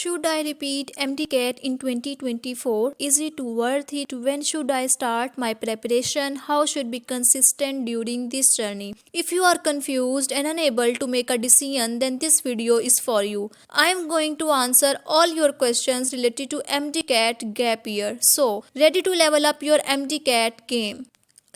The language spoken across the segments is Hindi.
Should I repeat MDCAT in 2024? Is it worth it? When should I start my preparation? How should be consistent during this journey? If you are confused and unable to make a decision, then this video is for you. I am going to answer all your questions related to MDCAT gap year. So, ready to level up your MDCAT game?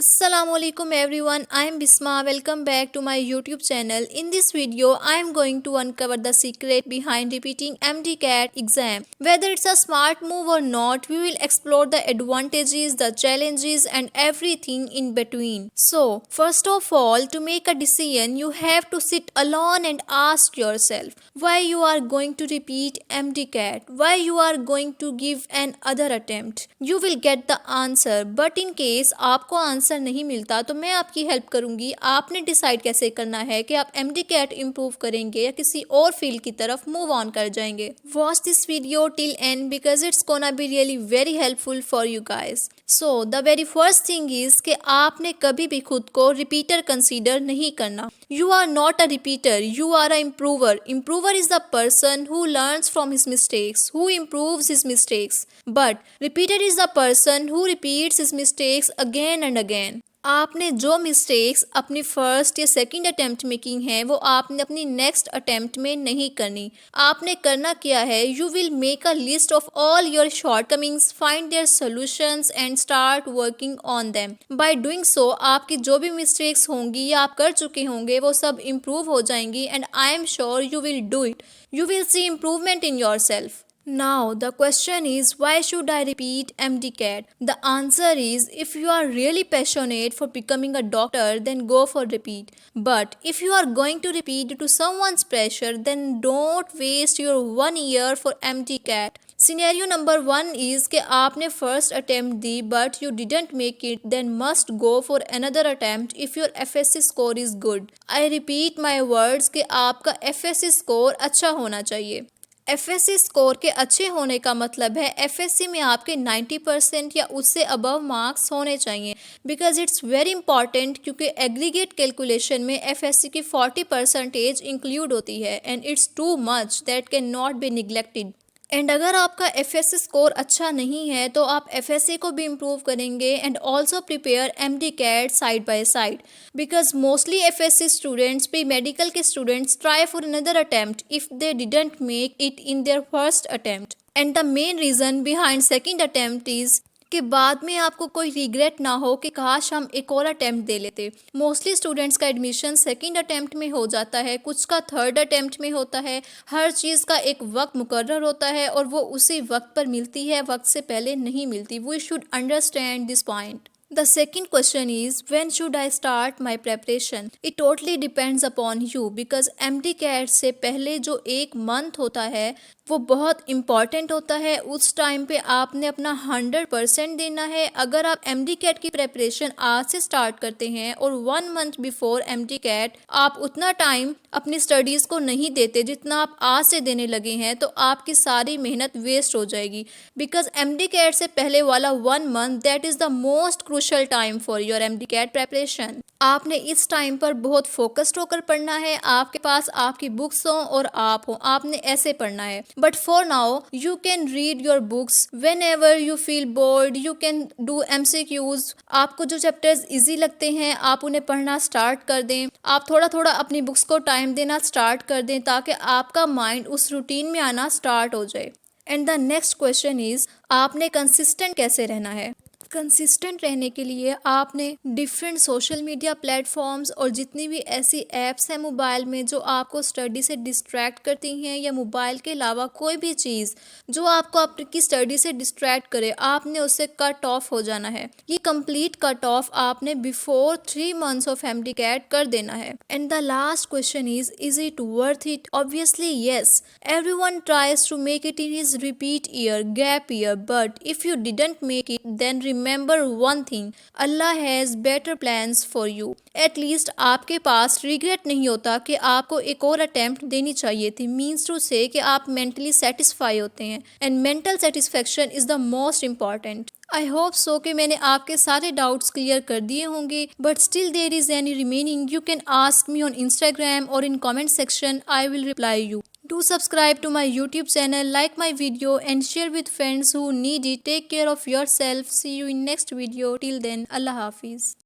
Assalamualaikum everyone, I am Bisma. Welcome back to my YouTube channel. In this video, I am going to uncover the secret behind repeating MDCAT exam. Whether it's a smart move or not, we will explore the advantages, the challenges and everything in between. So, first of all, to make a decision, you have to sit alone and ask yourself why you are going to repeat MDCAT, why you are going to give another attempt. You will get the answer, but in case आपको आंसर नहीं मिलता तो मैं आपकी हेल्प करूंगी. आपने डिसाइड कैसे करना है कि आप MDCAT इम्प्रूव करेंगे या किसी और फील्ड की तरफ मूव ऑन कर जाएंगे. Watch this video till and because it's gonna be really very helpful for you guys. So the very first thing is कि आपने कभी भी खुद को रिपीटर कंसीडर नहीं करना. You are not a repeater, you are a improver. Improver is the person who learns from his mistakes, who improves his mistakes. But repeater is the person who repeats his mistakes again and again. आपने जो मिस्टेक्स अपनी फर्स्ट या सेकंड अटेम्प्ट में की हैं वो आपने अपनी नेक्स्ट अटेम्प्ट में नहीं करनी. आपने करना क्या है, you will make a list of all your shortcomings, find their solutions and start working on them. By doing so आपकी जो भी मिस्टेक्स होंगी या आप कर चुके होंगे वो सब इम्प्रूव हो जाएंगी and I am sure you will do it. You will see improvement in your self. Now the question is, why should I repeat MDCAT? The answer is, if you are really passionate for becoming a doctor, then go for repeat. But if you are going to repeat due to someone's pressure, then don't waste your 1 year for MDCAT. Scenario number 1 is कि आपने first attempt the but you didn't make it, then must go for another attempt if your FSC score is good. I repeat my words कि आपका FSC score अच्छा होना चाहिए. FSC स्कोर के अच्छे होने का मतलब है FSC में आपके 90% या उससे अबव मार्क्स होने चाहिए. बिकॉज इट्स वेरी इंपॉर्टेंट क्योंकि एग्रीगेट कैलकुलेशन में FSC की 40% इंक्लूड होती है and it's too much that can not be neglected. And अगर आपका FSC स्कोर अच्छा नहीं है तो आप FSC को भी इम्प्रूव करेंगे and also prepare MDCAT side by side. Because mostly FSC students भी मेडिकल के students try for another attempt if they didn't make it in their first attempt. And the main reason behind second attempt is कि बाद में आपको कोई रिग्रेट ना हो कि काश हम एक और अटेम्प्ट दे लेते. मोस्टली स्टूडेंट्स का एडमिशन सेकंड अटेम्प्ट में हो जाता है, कुछ का थर्ड अटेम्प्ट में होता है. हर चीज़ का एक वक्त मुकर्रर होता है और वो उसी वक्त पर मिलती है, वक्त से पहले नहीं मिलती. We should understand this point. The second question is, when should I start my preparation? It totally depends upon you because MDCAT से पहले जो एक मंथ होता है वो बहुत इम्पॉर्टेंट होता है. उस टाइम पे आपने अपना 100% देना है. अगर आप MDCAT की प्रेपरेशन आज से स्टार्ट करते हैं और 1 मंथ बिफोर MDCAT आप उतना टाइम अपनी स्टडीज़ को नहीं देते जितना आप आज से देने लगे हैं तो आपकी सारी मेहनत वेस्ट हो जाएगी. बिकॉज MDCAT से पहले वाला 1 month that is the most crucial time for your MDCAT preparation. आपने इस टाइम पर बहुत फोकस्ड होकर पढ़ना है. आपके पास आपकी बुक्स हों और आप हो, आपने ऐसे पढ़ना है. But for now, you can read your books whenever you feel bored. You can do MCQs. आपको जो चैप्टर्स इजी लगते हैं आप उन्हें पढ़ना स्टार्ट कर दें. आप थोड़ा थोड़ा अपनी बुक्स को टाइम देना स्टार्ट कर दें ताकि आपका माइंड उस रूटीन में आना स्टार्ट हो जाए. And the next question is, आपने कंसिस्टेंट कैसे रहना है? कंसिस्टेंट रहने के लिए आपने डिफरेंट सोशल मीडिया प्लेटफॉर्म्स और जितनी भी ऐसी ऐप्स हैं मोबाइल में जो आपको स्टडी से डिस्ट्रैक्ट करती हैं या मोबाइल के अलावा कोई भी चीज़ जो आपको आपकी स्टडी से डिस्ट्रैक्ट करे, आपने उससे कट ऑफ हो जाना है. ये कंप्लीट कट ऑफ आपने बिफोर 3 मंथ्स ऑफ MDCAT कर देना है. And the last question is it worth it? Obviously yes. Everyone tries to make it in his repeat year, gap year, but if you didn't make it then remember one thing, Allah has better plans for you. At least आपके पास रिग्रेट नहीं होता कि आपको एक और अटेम्प्ट देनी चाहिए थी. मीन्स टू से कि आप मेंटली सेटिस्फाई होते हैं and mental satisfaction is the most important. I hope so कि मैंने आपके सारे डाउट्स क्लियर कर दिए होंगे. But still there is any remaining, you can ask me on Instagram और in comment section. I will reply you. Do subscribe to my YouTube channel, like my video and share with friends who need it. Take care of yourself. See you in next video. Till then, Allah Hafiz.